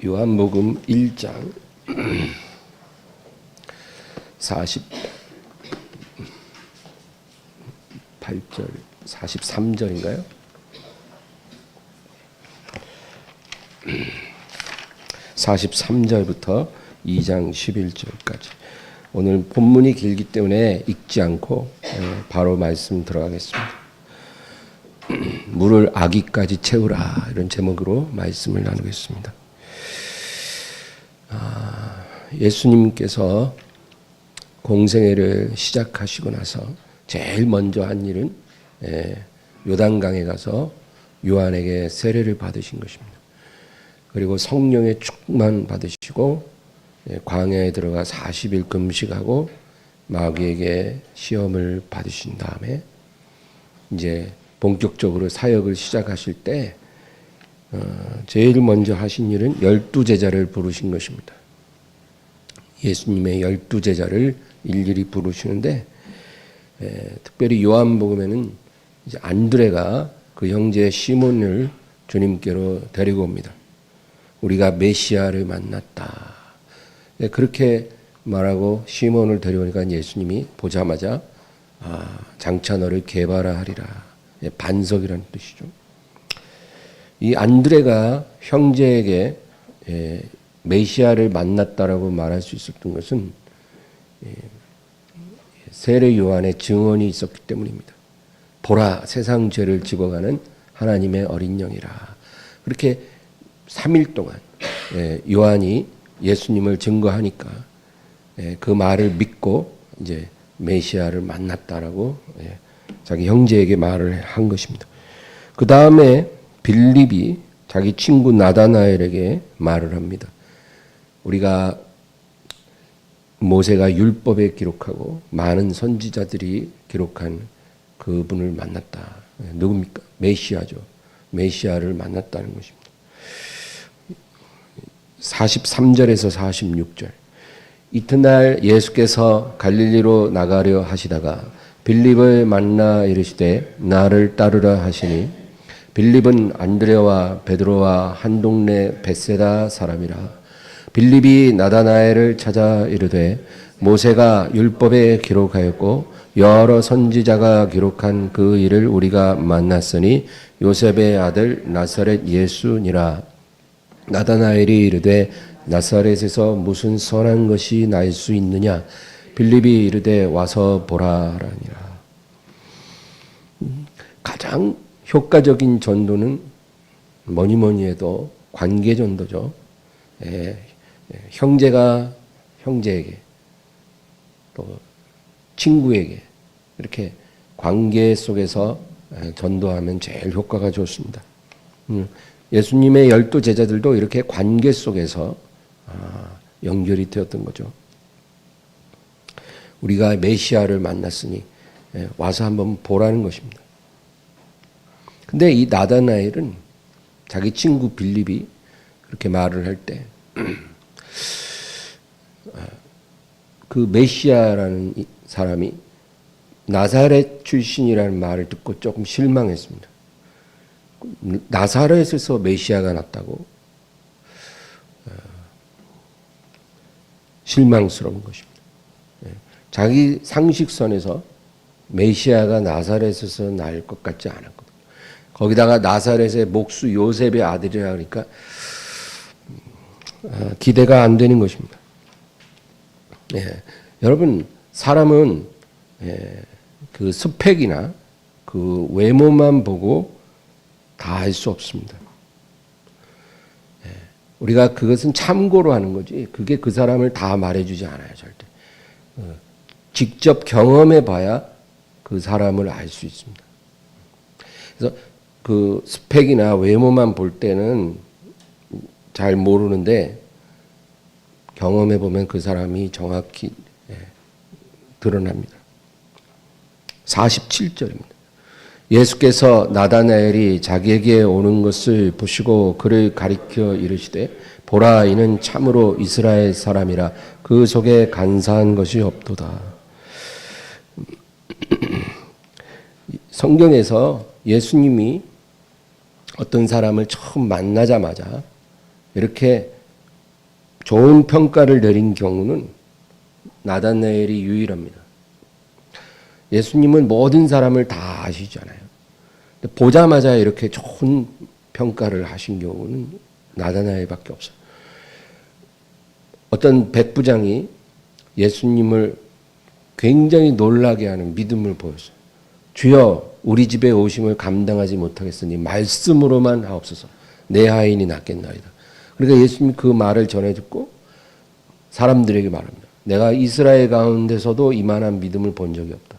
요한복음 1장 48절 43절인가요? 43절부터 2장 11절까지. 오늘 본문이 길기 때문에 읽지 않고 바로 말씀 들어가겠습니다. 물을 아기까지 채우라, 이런 제목으로 말씀을 나누겠습니다. 예수님께서 공생애를 시작하시고 나서 제일 먼저 한 일은 요단강에 가서 요한에게 세례를 받으신 것입니다. 그리고 성령의 충만 받으시고 광야에 들어가 40일 금식하고 마귀에게 시험을 받으신 다음에 이제 본격적으로 사역을 시작하실 때 제일 먼저 하신 일은 12제자를 부르신 것입니다. 예수님의 12제자를 일일이 부르시는데 특별히 요한복음에는 이제 안드레가 그 형제 시몬을 주님께로 데리고 옵니다. 우리가 메시아를 만났다. 그렇게 말하고 시몬을 데려오니까 예수님이 보자마자 장차 너를 개바라 하리라. 반석이라는 뜻이죠. 이 안드레가 형제에게 메시아를 만났다라고 말할 수 있었던 것은 세례 요한의 증언이 있었기 때문입니다. 보라, 세상 죄를 집어가는 하나님의 어린 양이라. 그렇게 3일 동안 요한이 예수님을 증거하니까 그 말을 믿고 이제 메시아를 만났다라고 자기 형제에게 말을 한 것입니다. 그 다음에 빌립이 자기 친구 나다나엘에게 말을 합니다. 우리가 모세가 율법에 기록하고 많은 선지자들이 기록한 그분을 만났다. 누굽니까? 메시아죠. 메시아를 만났다는 것입니다. 43절에서 46절. 이튿날 예수께서 갈릴리로 나가려 하시다가 빌립을 만나 이르시되 나를 따르라 하시니 빌립은 안드레와 베드로와 한 동네 벳세다 사람이라. 빌립이 나다나엘을 찾아 이르되 모세가 율법에 기록하였고 여러 선지자가 기록한 그 일을 우리가 만났으니 요셉의 아들 나사렛 예수니라. 나다나엘이 이르되 나사렛에서 무슨 선한 것이 날 수 있느냐. 빌립이 이르되 와서 보라라니라. 가장 효과적인 전도는 뭐니 해도 관계 전도죠. 형제가 형제에게 또 친구에게 이렇게 관계 속에서 전도하면 제일 효과가 좋습니다. 예수님의 12제자들도 이렇게 관계 속에서 연결이 되었던 거죠. 우리가 메시아를 만났으니 와서 한번 보라는 것입니다. 근데 이 나다나엘은 자기 친구 빌립이 그렇게 말을 할 때 그 메시아라는 사람이 나사렛 출신이라는 말을 듣고 조금 실망했습니다. 나사렛에서 메시아가 났다고? 실망스러운 것입니다. 자기 상식선에서 메시아가 나사렛에서 날 것 같지 않았거든요. 거기다가 나사렛의 목수 요셉의 아들이라 그러니까 기대가 안 되는 것입니다. 여러분, 사람은 그 스펙이나 그 외모만 보고 다 알 수 없습니다. 우리가 그것은 참고로 하는 거지 그게 그 사람을 다 말해주지 않아요. 절대. 직접 경험해 봐야 그 사람을 알 수 있습니다. 그래서 그 스펙이나 외모만 볼 때는 잘 모르는데 경험해 보면 그 사람이 정확히 드러납니다. 47절입니다. 예수께서 나다나엘이 자기에게 오는 것을 보시고 그를 가리켜 이르시되 보라, 이는 참으로 이스라엘 사람이라 그 속에 간사한 것이 없도다. 성경에서 예수님이 어떤 사람을 처음 만나자마자 이렇게 좋은 평가를 내린 경우는 나다나엘이 유일합니다. 예수님은 모든 사람을 다 아시잖아요. 보자마자 이렇게 좋은 평가를 하신 경우는 나다나엘밖에 없어요. 어떤 백부장이 예수님을 굉장히 놀라게 하는 믿음을 보였어요. 주여 우리 집에 오심을 감당하지 못하겠으니 말씀으로만 하옵소서. 내 하인이 낫겠나이다. 그러니까 예수님이 그 말을 전해 듣고 사람들에게 말합니다. 내가 이스라엘 가운데서도 이만한 믿음을 본 적이 없다.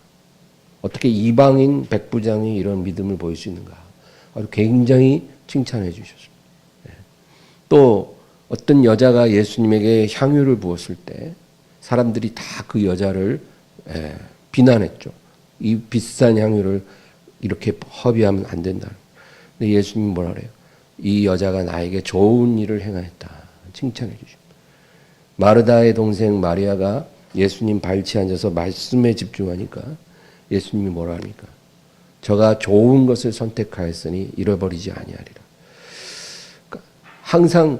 어떻게 이방인 백부장이 이런 믿음을 보일 수 있는가. 아주 굉장히 칭찬해 주셨습니다. 또 어떤 여자가 예수님에게 향유를 부었을 때 사람들이 다 그 여자를 비난했죠. 이 비싼 향유를 이렇게 허비하면 안 된다. 근데 예수님이 뭐라 그래요? 이 여자가 나에게 좋은 일을 행하였다. 칭찬해 주십니다. 마르다의 동생 마리아가 예수님 발치에 앉아서 말씀에 집중하니까 예수님이 뭐라 합니까? 저가 좋은 것을 선택하였으니 잃어버리지 아니하리라. 그러니까 항상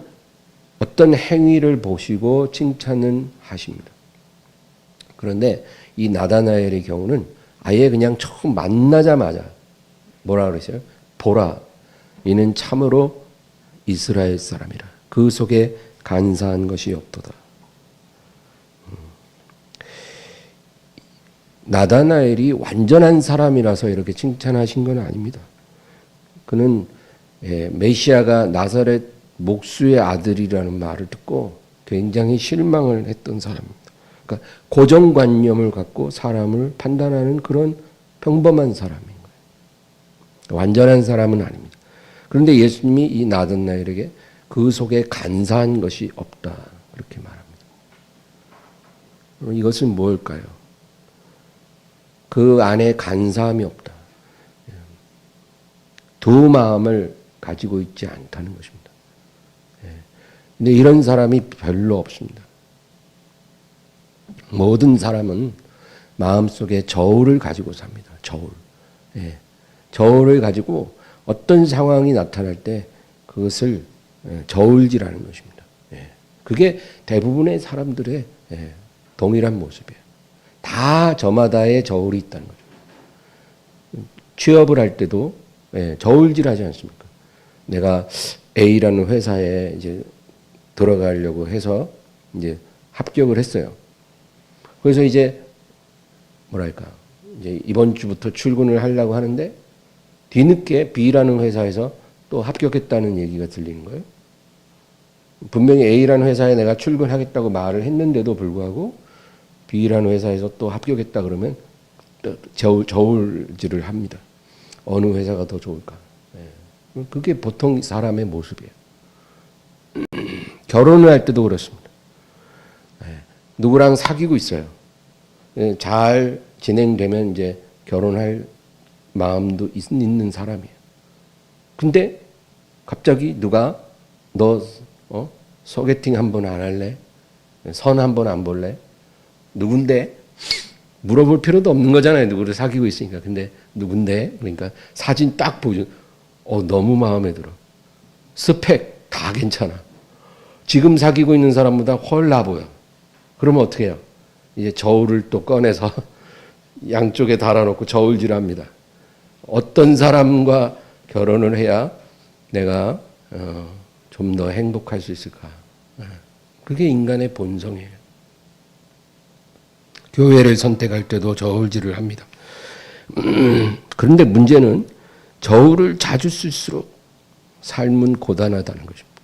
어떤 행위를 보시고 칭찬은 하십니다. 그런데 이 나다나엘의 경우는 아예 그냥 처음 만나자마자 뭐라 그러세요? 보라, 이는 참으로 이스라엘 사람이라. 그 속에 간사한 것이 없도다. 나다나엘이 완전한 사람이라서 이렇게 칭찬하신 건 아닙니다. 그는 메시아가 나사렛 목수의 아들이라는 말을 듣고 굉장히 실망을 했던 사람입니다. 그러니까 고정관념을 갖고 사람을 판단하는 그런 평범한 사람인 거예요. 완전한 사람은 아닙니다. 그런데 예수님이 이 나다나엘에게 그 속에 간사한 것이 없다 그렇게 말합니다. 이것은 뭘까요? 그 안에 간사함이 없다. 두 마음을 가지고 있지 않다는 것입니다. 근데 이런 사람이 별로 없습니다. 모든 사람은 마음속에 저울을 가지고 삽니다. 저울. 저울을 가지고 어떤 상황이 나타날 때 그것을 저울질하는 것입니다. 그게 대부분의 사람들의 동일한 모습이에요. 다 저마다의 저울이 있다는 거죠. 취업을 할 때도 저울질하지 않습니까? 내가 A라는 회사에 이제 들어가려고 해서 이제 합격을 했어요. 그래서 이제 뭐랄까 이제 이번 주부터 출근을 하려고 하는데 뒤늦게 B라는 회사에서 또 합격했다는 얘기가 들리는 거예요. 분명히 A라는 회사에 내가 출근하겠다고 말을 했는데도 불구하고 B라는 회사에서 또 합격했다 그러면 저울질을 합니다. 어느 회사가 더 좋을까? 그게 보통 사람의 모습이에요. 결혼을 할 때도 그렇습니다. 누구랑 사귀고 있어요. 잘 진행되면 이제 결혼할 마음도 있는 사람이에요. 근데 갑자기 누가 너 소개팅 한번 안 할래? 선 한번 안 볼래? 누군데? 물어볼 필요도 없는 거잖아요. 누구를 사귀고 있으니까. 근데 누군데? 그러니까 사진 딱 보죠. 너무 마음에 들어. 스펙 다 괜찮아. 지금 사귀고 있는 사람보다 훨 나아 보여. 그러면 어떻게 해요? 이제 저울을 또 꺼내서 양쪽에 달아놓고 저울질합니다. 어떤 사람과 결혼을 해야 내가 좀 더 행복할 수 있을까? 그게 인간의 본성이에요. 교회를 선택할 때도 저울질을 합니다. 그런데 문제는 저울을 자주 쓸수록 삶은 고단하다는 것입니다.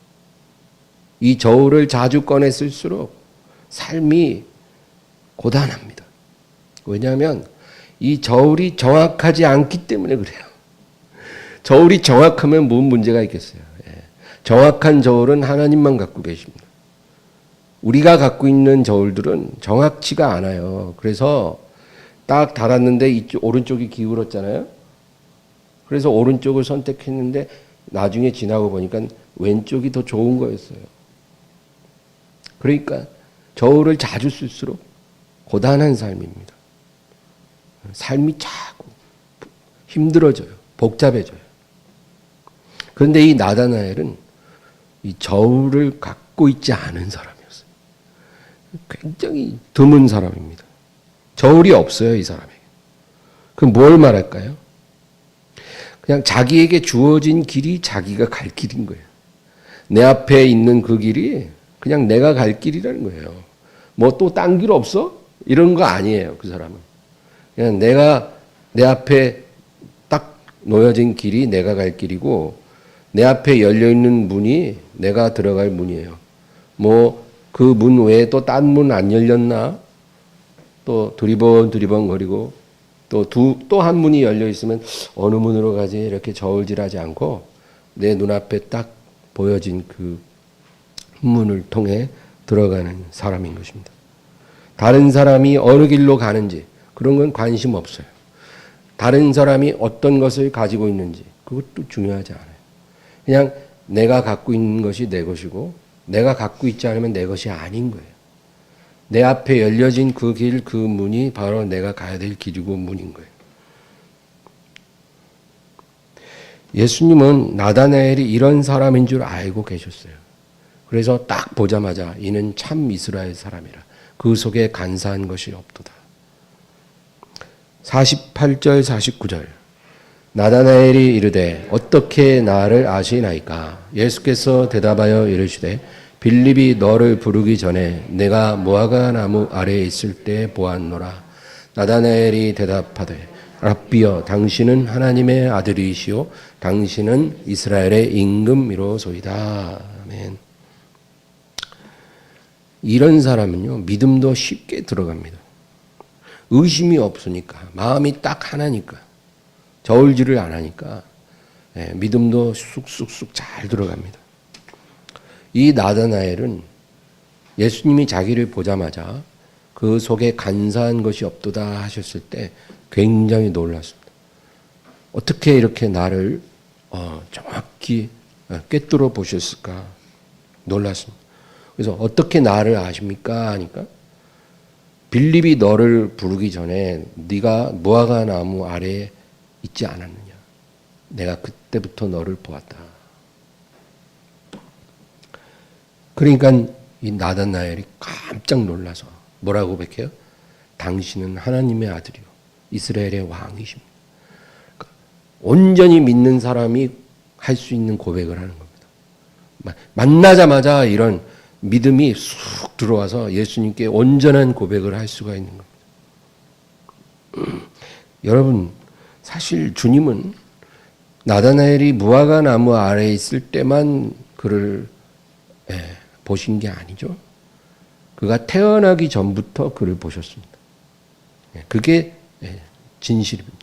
이 저울을 자주 꺼내 쓸수록 삶이 고단합니다. 왜냐하면 이 저울이 정확하지 않기 때문에 그래요. 저울이 정확하면 뭔 문제가 있겠어요. 정확한 저울은 하나님만 갖고 계십니다. 우리가 갖고 있는 저울들은 정확치가 않아요. 그래서 딱 달았는데 이쪽 오른쪽이 기울었잖아요. 그래서 오른쪽을 선택했는데 나중에 지나고 보니까 왼쪽이 더 좋은 거였어요. 그러니까 저울을 자주 쓸수록 고단한 삶입니다. 삶이 자꾸 힘들어져요. 복잡해져요. 그런데 이 나다나엘은 이 저울을 갖고 있지 않은 사람이었어요. 굉장히 드문 사람입니다. 저울이 없어요, 이 사람에게. 그럼 뭘 말할까요? 그냥 자기에게 주어진 길이 자기가 갈 길인 거예요. 내 앞에 있는 그 길이 그냥 내가 갈 길이라는 거예요. 뭐 또 딴 길 없어? 이런 거 아니에요, 그 사람은. 그냥 내가 내 앞에 딱 놓여진 길이 내가 갈 길이고 내 앞에 열려있는 문이 내가 들어갈 문이에요. 뭐 그 문 외에 또 딴 문 안 열렸나? 또 두리번 거리고 또 한 문이 열려 있으면 어느 문으로 가지 이렇게 저울질하지 않고 내 눈앞에 딱 보여진 그 문을 통해 들어가는 사람인 것입니다. 다른 사람이 어느 길로 가는지 그런 건 관심 없어요. 다른 사람이 어떤 것을 가지고 있는지 그것도 중요하지 않아요. 그냥 내가 갖고 있는 것이 내 것이고 내가 갖고 있지 않으면 내 것이 아닌 거예요. 내 앞에 열려진 그 길, 그 문이 바로 내가 가야 될 길이고 문인 거예요. 예수님은 나다나엘이 이런 사람인 줄 알고 계셨어요. 그래서 딱 보자마자 이는 참 이스라엘 사람이라. 그 속에 간사한 것이 없도다. 48절 49절 나다나엘이 이르되 어떻게 나를 아시나이까? 예수께서 대답하여 이르시되 빌립이 너를 부르기 전에 내가 무화과 나무 아래에 있을 때 보았노라. 나다나엘이 대답하되 랍비여 당신은 하나님의 아들이시오 당신은 이스라엘의 임금이로소이다. 아멘. 이런 사람은요 믿음도 쉽게 들어갑니다. 의심이 없으니까 마음이 딱 하나니까 저울질을 안 하니까 믿음도 쑥쑥쑥 잘 들어갑니다. 이 나다나엘은 예수님이 자기를 보자마자 그 속에 간사한 것이 없도다 하셨을 때 굉장히 놀랐습니다. 어떻게 이렇게 나를 정확히 꿰뚫어 보셨을까 놀랐습니다. 그래서 어떻게 나를 아십니까 하니까 빌립이 너를 부르기 전에 네가 무화과 나무 아래에 있지 않았느냐. 내가 그때부터 너를 보았다. 그러니까 이 나다나엘이 깜짝 놀라서 뭐라고 고백해요? 당신은 하나님의 아들이요 이스라엘의 왕이십니다. 그러니까 온전히 믿는 사람이 할 수 있는 고백을 하는 겁니다. 만나자마자 이런 믿음이 쑥 들어와서 예수님께 온전한 고백을 할 수가 있는 겁니다. 여러분 사실 주님은 나다나엘이 무화과 나무 아래에 있을 때만 그를 보신 게 아니죠. 그가 태어나기 전부터 그를 보셨습니다. 그게 진실입니다.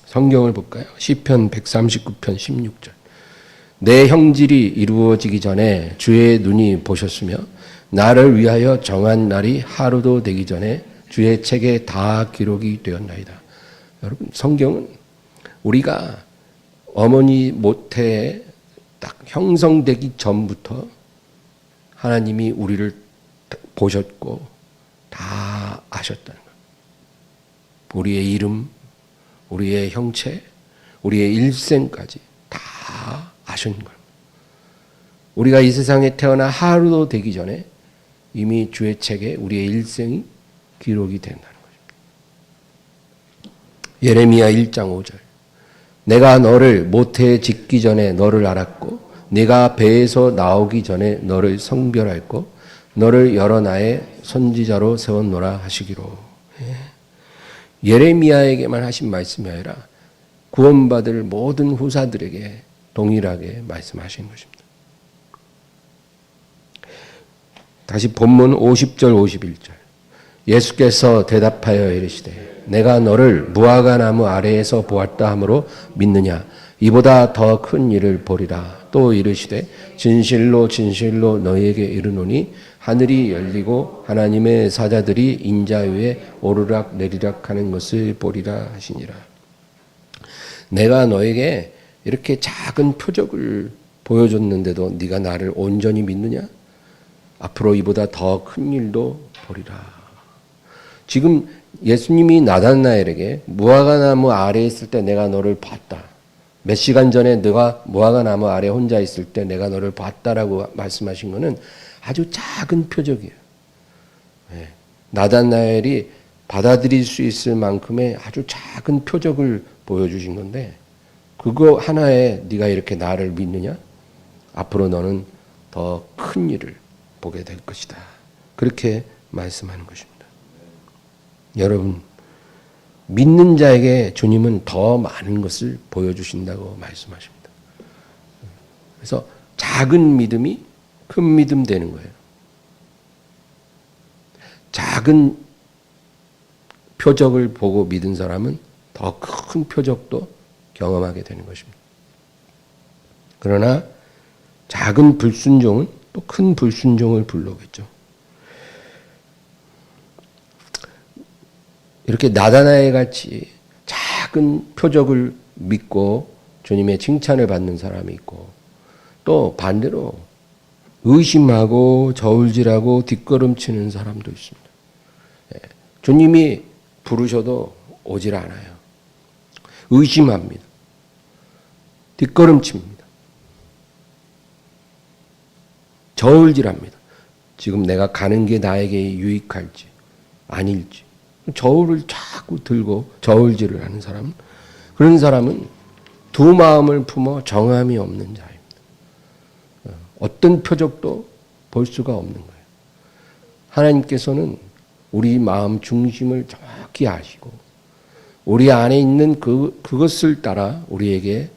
성경을 볼까요? 시편 139편 16절. 내 형질이 이루어지기 전에 주의 눈이 보셨으며 나를 위하여 정한 날이 하루도 되기 전에 주의 책에 다 기록이 되었나이다. 여러분 성경은 우리가 어머니 모태에 딱 형성되기 전부터 하나님이 우리를 보셨고 다 아셨다는 거예요. 우리의 이름, 우리의 형체, 우리의 일생까지 다 아신 거예요. 우리가 이 세상에 태어나 하루도 되기 전에 이미 주의 책에 우리의 일생이 기록이 된다는 거죠. 예레미야 1장 5절. 내가 너를 모태에 짓기 전에 너를 알았고 네가 배에서 나오기 전에 너를 성별했고 너를 여러 나의 선지자로 세웠노라 하시기로. 예레미야에게만 하신 말씀이 아니라 구원받을 모든 후사들에게 동일하게 말씀하신 것입니다. 다시 본문 50절 51절. 예수께서 대답하여 이르시되 내가 너를 무화과 나무 아래에서 보았다 하므로 믿느냐? 이보다 더 큰 일을 보리라. 또 이르시되 진실로 진실로 너희에게 이르노니 하늘이 열리고 하나님의 사자들이 인자 위에 오르락 내리락 하는 것을 보리라 하시니라. 내가 너에게 이렇게 작은 표적을 보여줬는데도 네가 나를 온전히 믿느냐? 앞으로 이보다 더 큰 일도 보리라. 지금 예수님이 나다나엘에게 무화과 나무 아래에 있을 때 내가 너를 봤다. 몇 시간 전에 너가 무화과 나무 아래 혼자 있을 때 내가 너를 봤다라고 말씀하신 것은 아주 작은 표적이에요. 나다나엘이 받아들일 수 있을 만큼의 아주 작은 표적을 보여주신 건데 그거 하나에 네가 이렇게 나를 믿느냐? 앞으로 너는 더 큰 일을 보게 될 것이다. 그렇게 말씀하는 것입니다. 여러분, 믿는 자에게 주님은 더 많은 것을 보여주신다고 말씀하십니다. 그래서 작은 믿음이 큰 믿음 되는 거예요. 작은 표적을 보고 믿은 사람은 더 큰 표적도 경험하게 되는 것입니다. 그러나 작은 불순종은 또 큰 불순종을 불러오겠죠. 이렇게 나다나엘 같이 작은 표적을 믿고 주님의 칭찬을 받는 사람이 있고 또 반대로 의심하고 저울질하고 뒷걸음치는 사람도 있습니다. 주님이 부르셔도 오질 않아요. 의심합니다. 뒷걸음칩니다. 저울질합니다. 지금 내가 가는 게 나에게 유익할지 아닐지 저울을 자꾸 들고 저울질을 하는 사람, 그런 사람은 두 마음을 품어 정함이 없는 자입니다. 어떤 표적도 볼 수가 없는 거예요. 하나님께서는 우리 마음 중심을 정확히 아시고 우리 안에 있는 그것을 따라 우리에게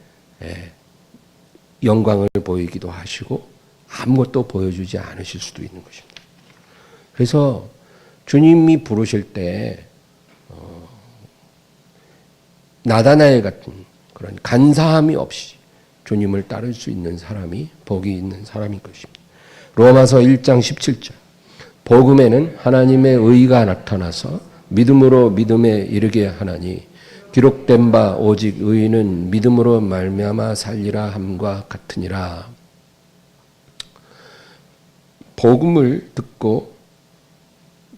영광을 보이기도 하시고 아무것도 보여주지 않으실 수도 있는 것입니다. 그래서 주님이 부르실 때 나다나엘 같은 그런 간사함이 없이 주님을 따를 수 있는 사람이 복이 있는 사람인 것입니다. 로마서 1장 17절 복음에는 하나님의 의가 나타나서 믿음으로 믿음에 이르게 하나니 기록된 바 오직 의인은 믿음으로 말미암아 살리라 함과 같으니라. 복음을 듣고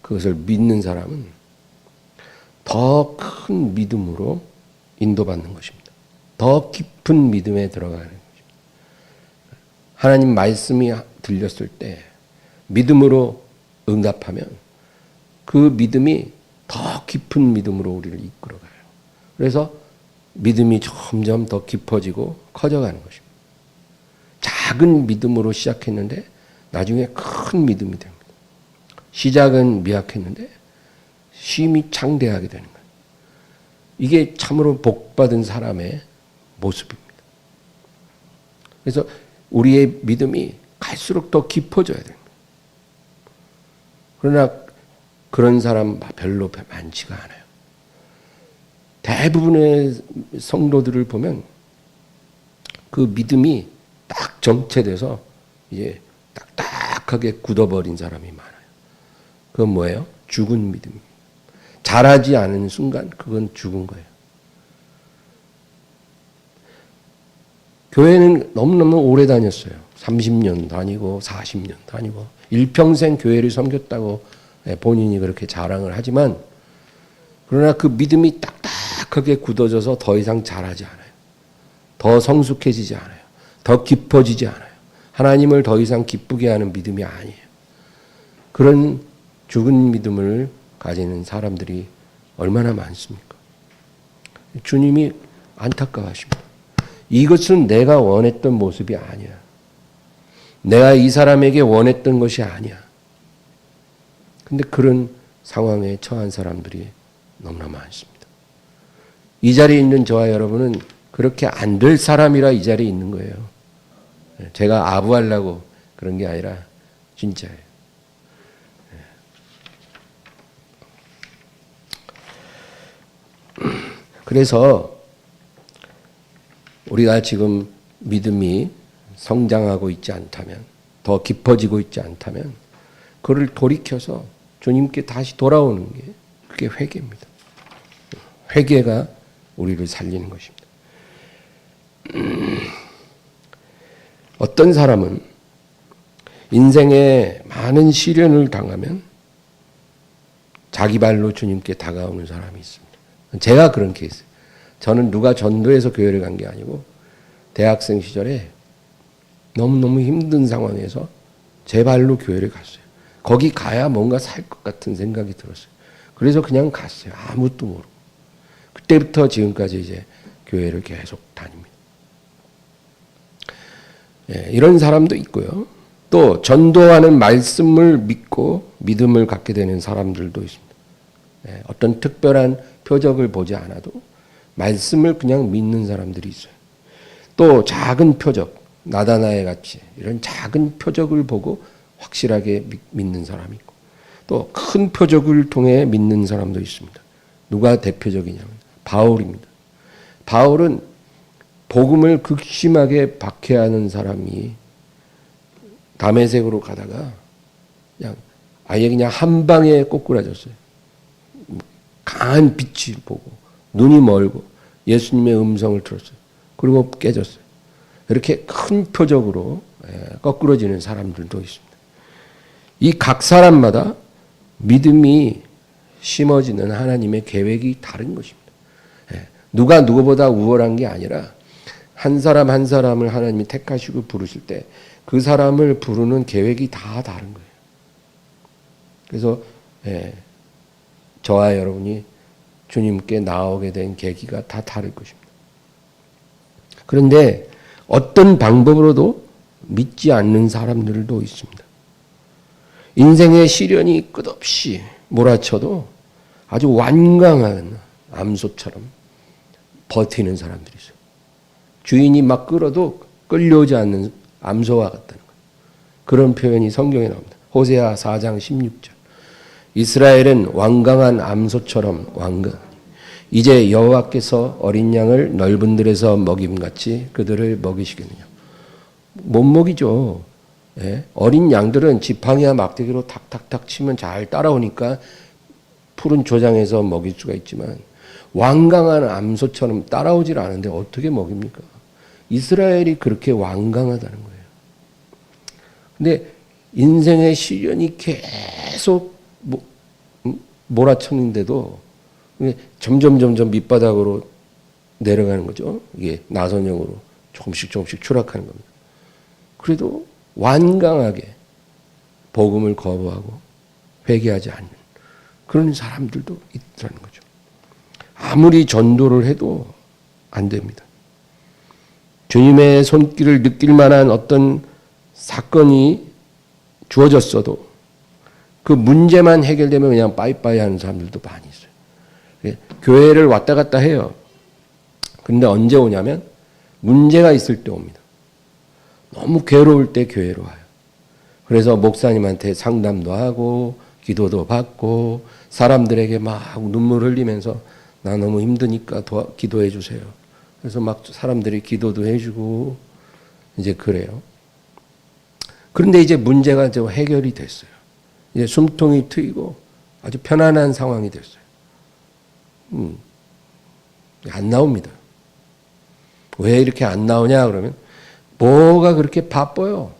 그것을 믿는 사람은 더 큰 믿음으로 인도받는 것입니다. 더 깊은 믿음에 들어가는 것입니다. 하나님 말씀이 들렸을 때 믿음으로 응답하면 그 믿음이 더 깊은 믿음으로 우리를 이끌어가요. 그래서 믿음이 점점 더 깊어지고 커져가는 것입니다. 작은 믿음으로 시작했는데 나중에 큰 믿음이 됩니다. 시작은 미약했는데 심히 창대하게 되는 거예요. 이게 참으로 복받은 사람의 모습입니다. 그래서 우리의 믿음이 갈수록 더 깊어져야 됩니다. 그러나 그런 사람 별로 많지가 않아요. 대부분의 성도들을 보면 그 믿음이 딱 정체돼서 이제 딱딱하게 굳어버린 사람이 많아요. 그건 뭐예요? 죽은 믿음입니다. 자라지 않은 순간 그건 죽은 거예요. 교회는 너무너무 오래 다녔어요. 30년 다니고 40년 다니고 일평생 교회를 섬겼다고 본인이 그렇게 자랑을 하지만 그러나 그 믿음이 딱딱하게 굳어져서 더 이상 자라지 않아요. 더 성숙해지지 않아요. 더 깊어지지 않아요. 하나님을 더 이상 기쁘게 하는 믿음이 아니에요. 그런 죽은 믿음을 가지는 사람들이 얼마나 많습니까? 주님이 안타까워하십니다. 이것은 내가 원했던 모습이 아니야. 내가 이 사람에게 원했던 것이 아니야. 근데 그런 상황에 처한 사람들이 너무나 많습니다. 이 자리에 있는 저와 여러분은 그렇게 안 될 사람이라 이 자리에 있는 거예요. 제가 아부하려고 그런 게 아니라 진짜예요. 그래서 우리가 지금 믿음이 성장하고 있지 않다면, 더 깊어지고 있지 않다면 그를 돌이켜서 주님께 다시 돌아오는 게 그게 회개입니다. 회개가 우리를 살리는 것입니다. 어떤 사람은 인생에 많은 시련을 당하면 자기 발로 주님께 다가오는 사람이 있습니다. 제가 그런 케이스. 저는 누가 전도해서 교회를 간 게 아니고 대학생 시절에 너무너무 힘든 상황에서 제 발로 교회를 갔어요. 거기 가야 뭔가 살 것 같은 생각이 들었어요. 그래서 그냥 갔어요. 아무것도 모르고. 그때부터 지금까지 이제 교회를 계속 다닙니다. 예, 이런 사람도 있고요. 또 전도하는 말씀을 믿고 믿음을 갖게 되는 사람들도 있습니다. 예, 어떤 특별한 표적을 보지 않아도 말씀을 그냥 믿는 사람들이 있어요. 또 작은 표적, 나다나엘 같이 이런 작은 표적을 보고 확실하게 믿는 사람이 있고, 또 큰 표적을 통해 믿는 사람도 있습니다. 누가 대표적이냐면 바울입니다. 바울은 복음을 극심하게 박해하는 사람이 다메섹으로 가다가 아예 그냥 한 방에 꼬꾸라졌어요. 강한 빛을 보고 눈이 멀고 예수님의 음성을 들었어요. 그리고 깨졌어요. 이렇게 큰 표적으로 거꾸러지는 사람들도 있습니다. 이 각 사람마다 믿음이 심어지는 하나님의 계획이 다른 것입니다. 누가 누구보다 우월한 게 아니라 한 사람 한 사람을 하나님이 택하시고 부르실 때 그 사람을 부르는 계획이 다 다른 거예요. 그래서 저와 여러분이 주님께 나오게 된 계기가 다 다를 것입니다. 그런데 어떤 방법으로도 믿지 않는 사람들도 있습니다. 인생의 시련이 끝없이 몰아쳐도 아주 완강한 암소처럼 버티는 사람들이 있어요. 주인이 막 끌어도 끌려오지 않는 암소와 같다는 거예요. 그런 표현이 성경에 나옵니다. 호세아 4장 16절. 이스라엘은 완강한 암소처럼 완강. 이제 여호와께서 어린 양을 넓은 들에서 먹임같이 그들을 먹이시겠느냐. 못 먹이죠. 예? 어린 양들은 지팡이와 막대기로 탁탁탁 치면 잘 따라오니까 푸른 조장에서 먹일 수가 있지만 완강한 암소처럼 따라오질 않은데 어떻게 먹입니까? 이스라엘이 그렇게 완강하다는 거예요. 근데 인생의 시련이 계속 몰아쳤는데도 점점 밑바닥으로 내려가는 거죠. 이게 나선형으로 조금씩 추락하는 겁니다. 그래도 완강하게 복음을 거부하고 회개하지 않는 그런 사람들도 있다는 거죠. 아무리 전도를 해도 안 됩니다. 주님의 손길을 느낄 만한 어떤 사건이 주어졌어도 그 문제만 해결되면 그냥 빠이빠이 하는 사람들도 많이 있어요. 교회를 왔다 갔다 해요. 그런데 언제 오냐면 문제가 있을 때 옵니다. 너무 괴로울 때 교회로 와요. 그래서 목사님한테 상담도 하고 기도도 받고 사람들에게 막 눈물 흘리면서 나 너무 힘드니까 기도해 주세요. 그래서 막 사람들이 기도도 해주고 이제 그래요. 그런데 이제 문제가 이제 해결이 됐어요. 이제 숨통이 트이고 아주 편안한 상황이 됐어요. 안 나옵니다. 왜 이렇게 안 나오냐 그러면 뭐가 그렇게 바빠요.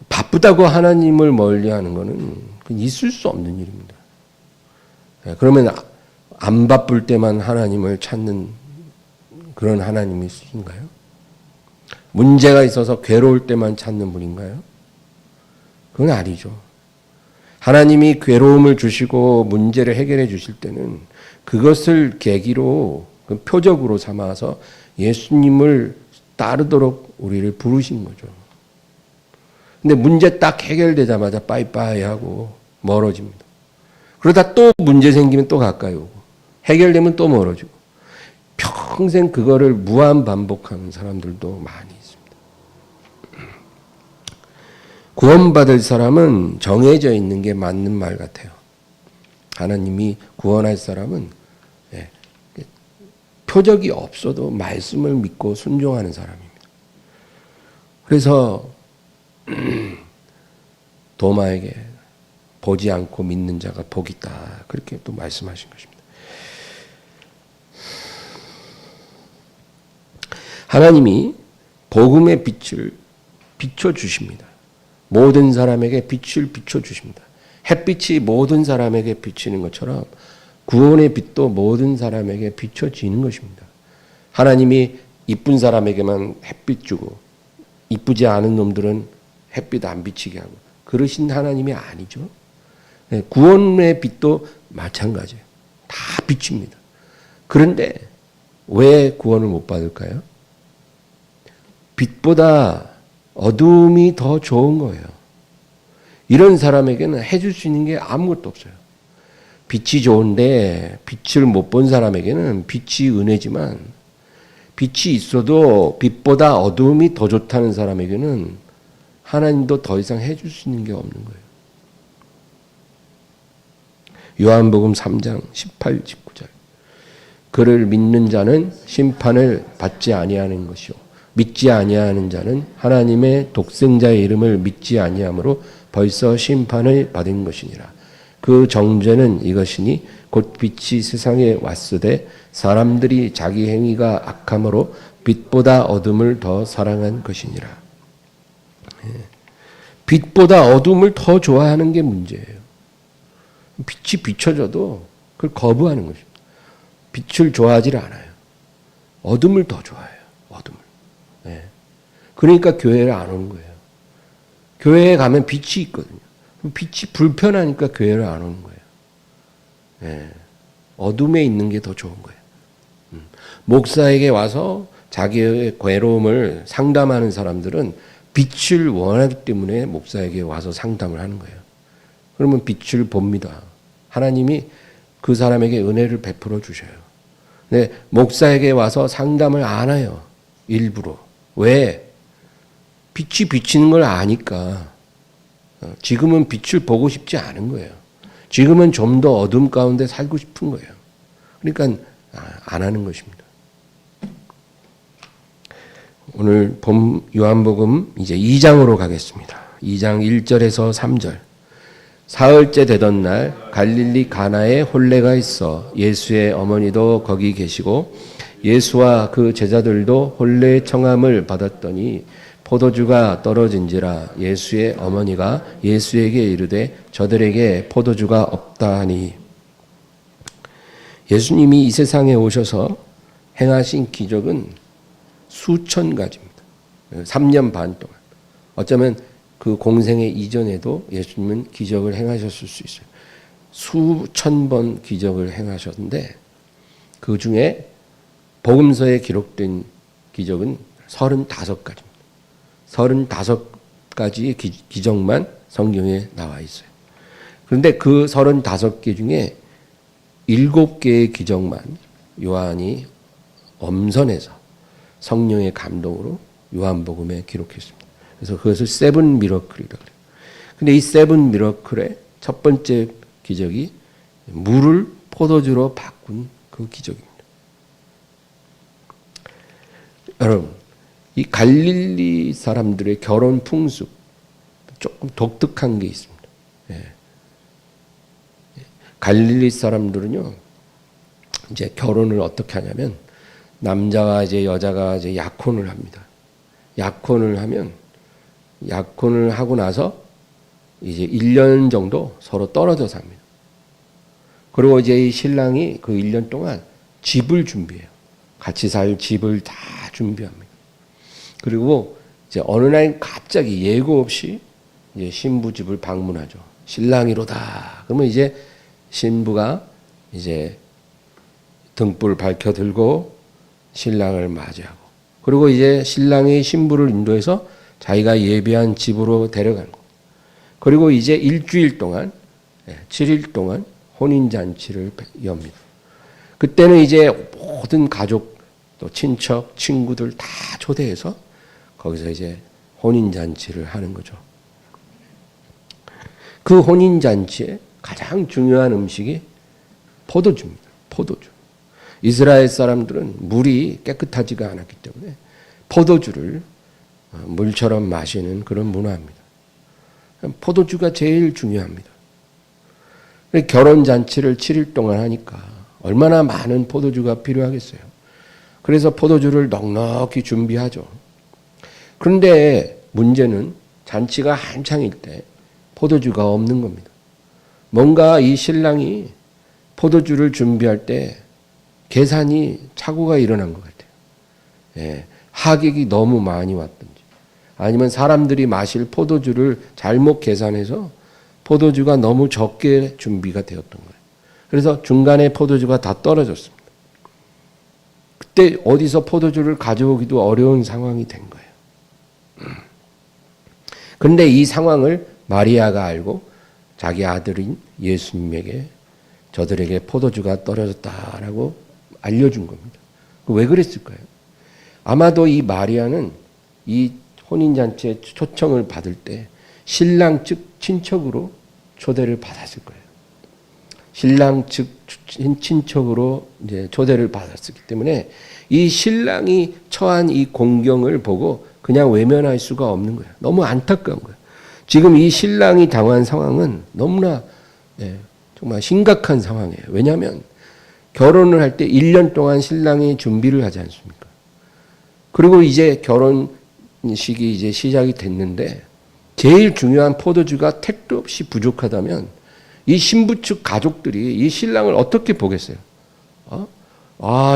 바쁘다고 하나님을 멀리하는 것은 있을 수 없는 일입니다. 그러면 안 바쁠 때만 하나님을 찾는 그런 하나님이신가요? 문제가 있어서 괴로울 때만 찾는 분인가요? 그건 아니죠. 하나님이 괴로움을 주시고 문제를 해결해 주실 때는 그것을 계기로 그 표적으로 삼아서 예수님을 따르도록 우리를 부르신 거죠. 근데 문제 딱 해결되자마자 빠이빠이 하고 멀어집니다. 그러다 또 문제 생기면 또 가까이 오고 해결되면 또 멀어지고 평생 그거를 무한 반복하는 사람들도 많이 있습니다. 구원받을 사람은 정해져 있는 게 맞는 말 같아요. 하나님이 구원할 사람은 표적이 없어도 말씀을 믿고 순종하는 사람입니다. 그래서 도마에게 보지 않고 믿는 자가 복이 있다. 그렇게 또 말씀하신 것입니다. 하나님이 복음의 빛을 비춰주십니다. 모든 사람에게 빛을 비춰주십니다. 햇빛이 모든 사람에게 비치는 것처럼 구원의 빛도 모든 사람에게 비춰지는 것입니다. 하나님이 이쁜 사람에게만 햇빛 주고 이쁘지 않은 놈들은 햇빛 안 비치게 하고 그러신 하나님이 아니죠. 구원의 빛도 마찬가지예요. 다 비춥니다. 그런데 왜 구원을 못 받을까요? 빛보다 어둠이 더 좋은 거예요. 이런 사람에게는 해줄 수 있는 게 아무것도 없어요. 빛이 좋은데 빛을 못 본 사람에게는 빛이 은혜지만 빛이 있어도 빛보다 어둠이 더 좋다는 사람에게는 하나님도 더 이상 해줄 수 있는 게 없는 거예요. 요한복음 3장 18, 19절. 그를 믿는 자는 심판을 받지 아니하는 것이요 믿지 아니하는 자는 하나님의 독생자의 이름을 믿지 아니함으로 벌써 심판을 받은 것이니라. 그 정죄는 이것이니 곧 빛이 세상에 왔으되 사람들이 자기 행위가 악함으로 빛보다 어둠을 더 사랑한 것이니라. 빛보다 어둠을 더 좋아하는 게 문제예요. 빛이 비춰져도 그걸 거부하는 것입니다. 빛을 좋아하지 않아요. 어둠을 더 좋아해요. 어둠을. 그러니까 교회를 안 오는 거예요. 교회에 가면 빛이 있거든요. 빛이 불편하니까 교회를 안 오는 거예요. 어둠에 있는 게 더 좋은 거예요. 목사에게 와서 자기의 괴로움을 상담하는 사람들은 빛을 원하기 때문에 목사에게 와서 상담을 하는 거예요. 그러면 빛을 봅니다. 하나님이 그 사람에게 은혜를 베풀어 주셔요. 근데 목사에게 와서 상담을 안 해요. 일부러. 왜? 빛이 비치는 걸 아니까. 지금은 빛을 보고 싶지 않은 거예요. 지금은 좀 더 어둠 가운데 살고 싶은 거예요. 그러니까 안 하는 것입니다. 오늘 본 요한복음 이제 2장으로 가겠습니다. 2장 1절에서 3절. 사흘째 되던 날 갈릴리 가나에 혼례가 있어 예수의 어머니도 거기 계시고 예수와 그 제자들도 혼례 청함을 받았더니 포도주가 떨어진지라 예수의 어머니가 예수에게 이르되 저들에게 포도주가 없다 하니 예수님이 이 세상에 오셔서 행하신 기적은 수천 가지입니다. 3년 반 동안. 어쩌면 그 공생애 이전에도 예수님은 기적을 행하셨을 수 있어요. 수천 번 기적을 행하셨는데 그 중에 복음서에 기록된 기적은 35가지입니다. 35가지의 기적만 성경에 나와 있어요. 그런데 그 35개 중에 7개의 기적만 요한이 엄선해서 성령의 감동으로 요한복음에 기록했습니다. 그래서 그것을 세븐 미러클이라고 그래요. 근데 이 세븐 미러클의 첫 번째 기적이 물을 포도주로 바꾼 그 기적입니다. 여러분, 이 갈릴리 사람들의 결혼 풍습 조금 독특한 게 있습니다. 갈릴리 사람들은요, 이제 결혼을 어떻게 하냐면 남자와 이제 여자가 이제 약혼을 합니다. 약혼을 하고 나서 이제 1년 정도 서로 떨어져 삽니다. 그리고 이제 이 신랑이 그 1년 동안 집을 준비해요. 같이 살 집을 다 준비합니다. 그리고 이제 어느 날 갑자기 예고 없이 이제 신부 집을 방문하죠. 신랑이로다. 그러면 이제 신부가 이제 등불 밝혀 들고 신랑을 맞이하고, 그리고 이제 신랑이 신부를 인도해서 자기가 예비한 집으로 데려가는 거예요. 그리고 이제 일주일 동안, 7일 동안 혼인잔치를 엽니다. 그때는 이제 모든 가족, 또 친척, 친구들 다 초대해서 거기서 이제 혼인잔치를 하는 거죠. 그 혼인잔치에 가장 중요한 음식이 포도주입니다. 포도주. 이스라엘 사람들은 물이 깨끗하지가 않았기 때문에 포도주를 물처럼 마시는 그런 문화입니다. 포도주가 제일 중요합니다. 결혼잔치를 7일 동안 하니까 얼마나 많은 포도주가 필요하겠어요. 그래서 포도주를 넉넉히 준비하죠. 그런데 문제는 잔치가 한창일 때 포도주가 없는 겁니다. 뭔가 이 신랑이 포도주를 준비할 때 계산이 착오가 일어난 것 같아요. 하객이 너무 많이 왔든지 아니면 사람들이 마실 포도주를 잘못 계산해서 포도주가 너무 적게 준비가 되었던 거예요. 그래서 중간에 포도주가 다 떨어졌습니다. 그때 어디서 포도주를 가져오기도 어려운 상황이 된 거예요. 그런데 이 상황을 마리아가 알고 자기 아들인 예수님에게 저들에게 포도주가 떨어졌다라고 알려준 겁니다. 왜 그랬을까요? 아마도 이 마리아는 이 혼인잔치에 초청을 받을 때 신랑 측 친척으로 초대를 받았을 거예요. 신랑 측 친척으로 이제 초대를 받았기 때문에 이 신랑이 처한 이 공경을 보고 그냥 외면할 수가 없는 거예요. 너무 안타까운 거예요. 지금 이 신랑이 당한 상황은 너무나 정말 심각한 상황이에요. 왜냐하면 결혼을 할 때 1년 동안 신랑이 준비를 하지 않습니까? 그리고 이제 결혼식이 이제 시작이 됐는데 제일 중요한 포도주가 택도 없이 부족하다면 이 신부 측 가족들이 이 신랑을 어떻게 보겠어요?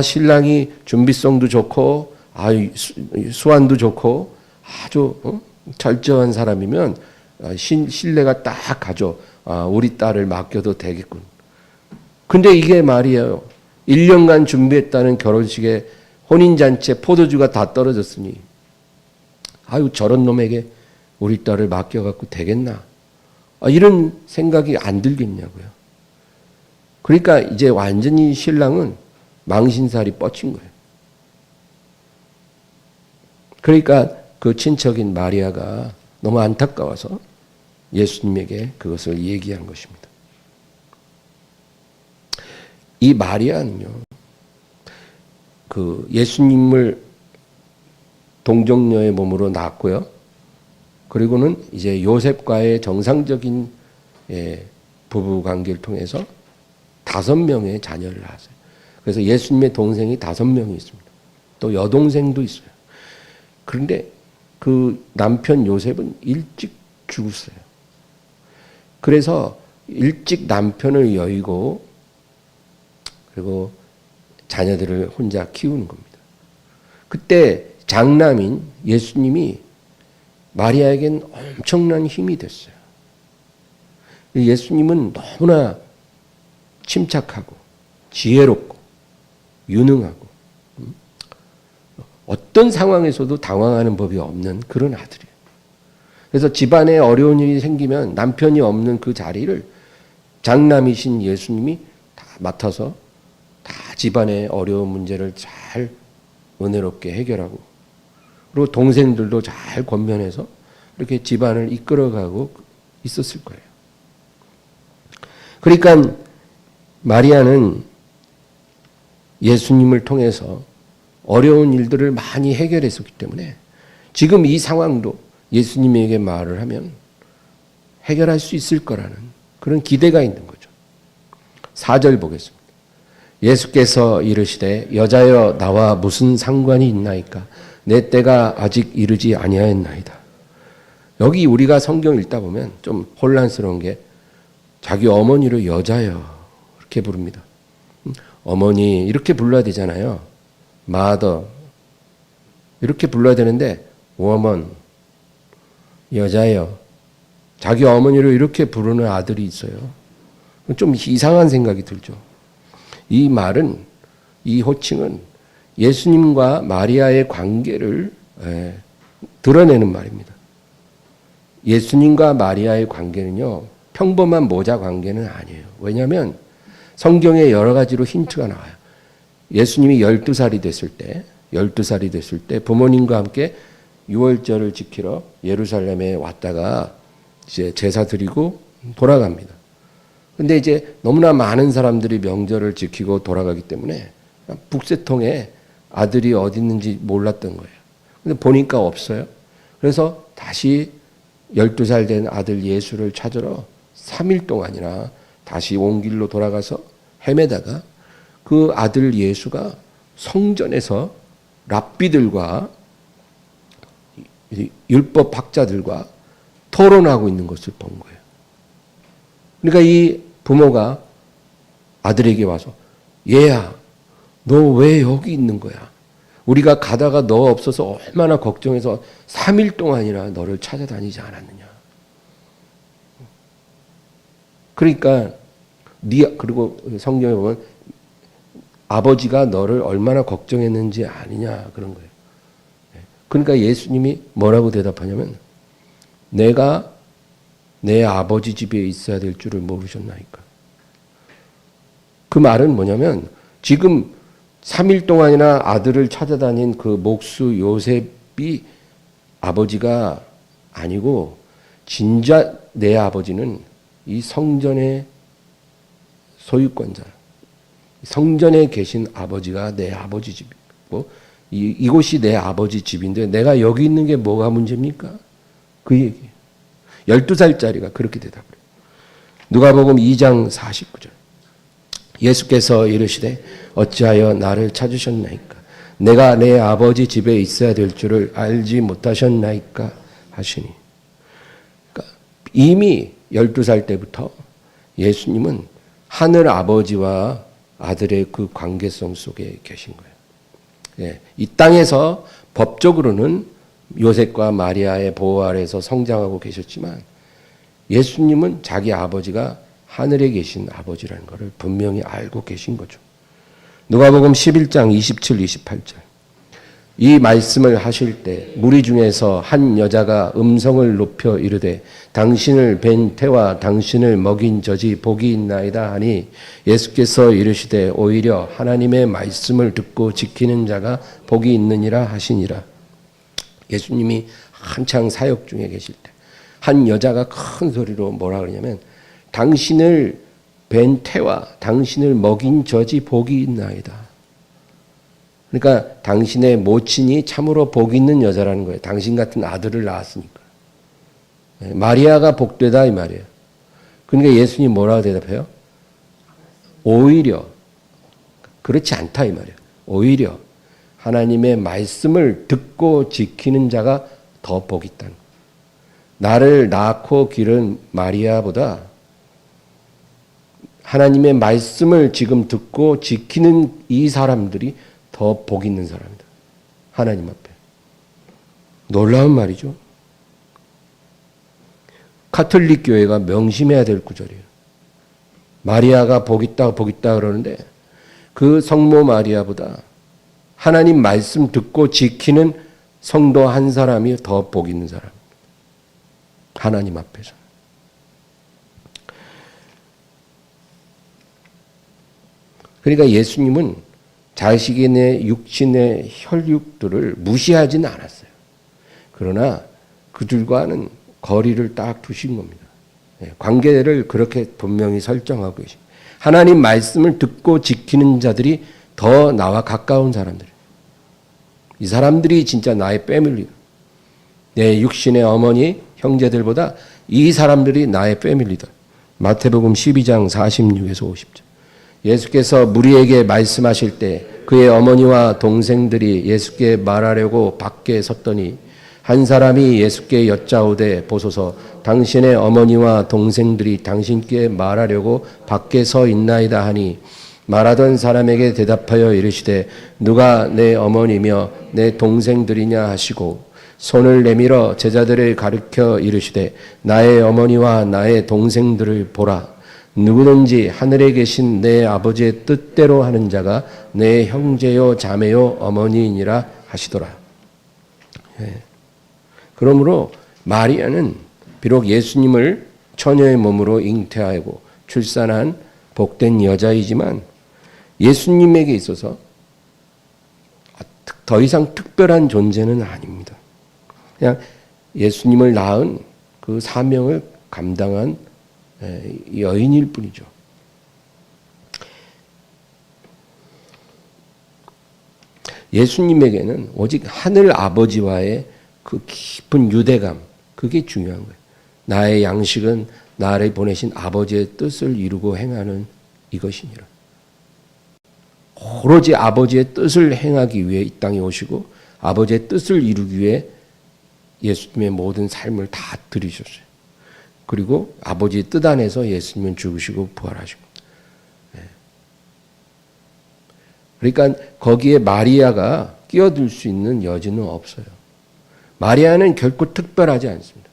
신랑이 준비성도 좋고, 수완도 좋고, 아주 철저한 사람이면 신뢰가 딱 가죠. 우리 딸을 맡겨도 되겠군. 근데 이게 말이에요. 1년간 준비했다는 결혼식에 혼인잔치에 포도주가 다 떨어졌으니, 저런 놈에게 우리 딸을 맡겨갖고 되겠나? 이런 생각이 안 들겠냐고요. 그러니까 이제 완전히 신랑은 망신살이 뻗친 거예요. 그러니까 그 친척인 마리아가 너무 안타까워서 예수님에게 그것을 얘기한 것입니다. 이 마리아는요, 그 예수님을 동정녀의 몸으로 낳았고요. 그리고는 이제 요셉과의 정상적인 부부 관계를 통해서 5명의 자녀를 낳았어요. 그래서 예수님의 동생이 5명이 있습니다. 또 여동생도 있어요. 그런데 그 남편 요셉은 일찍 죽었어요. 그래서 일찍 남편을 여의고 그리고 자녀들을 혼자 키우는 겁니다. 그때 장남인 예수님이 마리아에겐 엄청난 힘이 됐어요. 예수님은 너무나 침착하고 지혜롭고 유능하고 어떤 상황에서도 당황하는 법이 없는 그런 아들이에요. 그래서 집안에 어려운 일이 생기면 남편이 없는 그 자리를 장남이신 예수님이 다 맡아서 다 집안의 어려운 문제를 잘 은혜롭게 해결하고 그리고 동생들도 잘 권면해서 이렇게 집안을 이끌어가고 있었을 거예요. 그러니까 마리아는 예수님을 통해서 어려운 일들을 많이 해결했었기 때문에 지금 이 상황도 예수님에게 말을 하면 해결할 수 있을 거라는 그런 기대가 있는 거죠. 4절 보겠습니다. 예수께서 이르시되 여자여 나와 무슨 상관이 있나이까 내 때가 아직 이르지 아니하였나이다. 여기 우리가 성경 읽다 보면 좀 혼란스러운 게 자기 어머니를 여자여 이렇게 부릅니다. 어머니 이렇게 불러야 되잖아요. mother 이렇게 불러야 되는데 woman 여자여 자기 어머니를 이렇게 부르는 아들이 있어요. 좀 이상한 생각이 들죠. 이 말은 이 호칭은 예수님과 마리아의 관계를 드러내는 말입니다. 예수님과 마리아의 관계는요 평범한 모자 관계는 아니에요. 왜냐하면 성경에 여러 가지로 힌트가 나와요. 예수님이 12살이 됐을 때 부모님과 함께 유월절을 지키러 예루살렘에 왔다가 이제 제사 드리고 돌아갑니다. 근데 이제 너무나 많은 사람들이 명절을 지키고 돌아가기 때문에 북새통에 아들이 어디 있는지 몰랐던 거예요. 근데 보니까 없어요. 그래서 다시 12살 된 아들 예수를 찾으러 3일 동안이나 다시 온 길로 돌아가서 헤매다가 그 아들 예수가 성전에서 랍비들과 율법학자들과 토론하고 있는 것을 본 거예요. 그러니까 이 부모가 아들에게 와서 얘야 너 왜 여기 있는 거야? 우리가 가다가 너 없어서 얼마나 걱정해서 3일 동안이나 너를 찾아다니지 않았느냐. 그러니까 그리고 성경에 보면 아버지가 너를 얼마나 걱정했는지 아느냐 그런 거예요. 그러니까 예수님이 뭐라고 대답하냐면 내가 내 아버지 집에 있어야 될 줄을 모르셨나이까. 그 말은 뭐냐면 지금 3일 동안이나 아들을 찾아다닌 그 목수 요셉이 아버지가 아니고 진짜 내 아버지는 이 성전의 소유권자, 성전에 계신 아버지가 내 아버지 집이고 이곳이 내 아버지 집인데 내가 여기 있는 게 뭐가 문제입니까? 그 얘기예요. 12살짜리가 그렇게 대답을 해요. 누가복음 2장 49절. 예수께서 이르시되 어찌하여 나를 찾으셨나이까? 내가 내 아버지 집에 있어야 될 줄을 알지 못하셨나이까? 하시니. 그러니까 이미 12살 때부터 예수님은 하늘 아버지와 아들의 그 관계성 속에 계신 거예요. 예, 이 땅에서 법적으로는 요셉과 마리아의 보호 아래에서 성장하고 계셨지만 예수님은 자기 아버지가 하늘에 계신 아버지라는 것을 분명히 알고 계신 거죠. 누가복음 11장 27, 28절. 이 말씀을 하실 때 무리 중에서 한 여자가 음성을 높여 이르되 당신을 뵌 태와 당신을 먹인 젖이 복이 있나이다 하니 예수께서 이르시되 오히려 하나님의 말씀을 듣고 지키는 자가 복이 있느니라 하시니라. 예수님이 한창 사역 중에 계실 때 한 여자가 큰 소리로 뭐라 그러냐면 당신을 뵌 태와 당신을 먹인 젖이 복이 있나이다. 그러니까 당신의 모친이 참으로 복 있는 여자라는 거예요. 당신 같은 아들을 낳았으니까. 마리아가 복되다 이 말이에요. 그러니까 예수님 뭐라고 대답해요? 오히려 그렇지 않다 이 말이에요. 오히려 하나님의 말씀을 듣고 지키는 자가 더 복 있다는 거예요. 나를 낳고 기른 마리아보다 하나님의 말씀을 지금 듣고 지키는 이 사람들이 더 복 있는 사람이다. 하나님 앞에. 놀라운 말이죠. 카톨릭 교회가 명심해야 될 구절이에요. 마리아가 복 있다 그러는데 그 성모 마리아보다 하나님 말씀 듣고 지키는 성도 한 사람이 더 복 있는 사람. 하나님 앞에서. 그러니까 예수님은 자식의 육신의 혈육들을 무시하지는 않았어요. 그러나 그들과는 거리를 딱 두신 겁니다. 관계를 그렇게 분명히 설정하고 계십니다. 하나님 말씀을 듣고 지키는 자들이 더 나와 가까운 사람들. 이 사람들이 진짜 나의 패밀리. 내 육신의 어머니, 형제들보다 이 사람들이 나의 패밀리다. 마태복음 12장 46에서 50절. 예수께서 무리에게 말씀하실 때 그의 어머니와 동생들이 예수께 말하려고 밖에 섰더니 한 사람이 예수께 여짜오되 보소서 당신의 어머니와 동생들이 당신께 말하려고 밖에 서 있나이다 하니 말하던 사람에게 대답하여 이르시되 누가 내 어머니며 내 동생들이냐 하시고 손을 내밀어 제자들을 가르쳐 이르시되 나의 어머니와 나의 동생들을 보라. 누구든지 하늘에 계신 내 아버지의 뜻대로 하는 자가 내 형제요 자매요 어머니이니라 하시더라. 예. 그러므로 마리아는 비록 예수님을 처녀의 몸으로 잉태하고 출산한 복된 여자이지만 예수님에게 있어서 더 이상 특별한 존재는 아닙니다. 그냥 예수님을 낳은 그 사명을 감당한 여인일 뿐이죠. 예수님에게는 오직 하늘 아버지와의 그 깊은 유대감, 그게 중요한 거예요. 나의 양식은 나를 보내신 아버지의 뜻을 이루고 행하는 이것이니라. 오로지 아버지의 뜻을 행하기 위해 이 땅에 오시고 아버지의 뜻을 이루기 위해 예수님의 모든 삶을 다 들이셨어요. 그리고 아버지의 뜻 안에서 예수님은 죽으시고 부활하시고. 그러니까 거기에 마리아가 끼어들 수 있는 여지는 없어요. 마리아는 결코 특별하지 않습니다.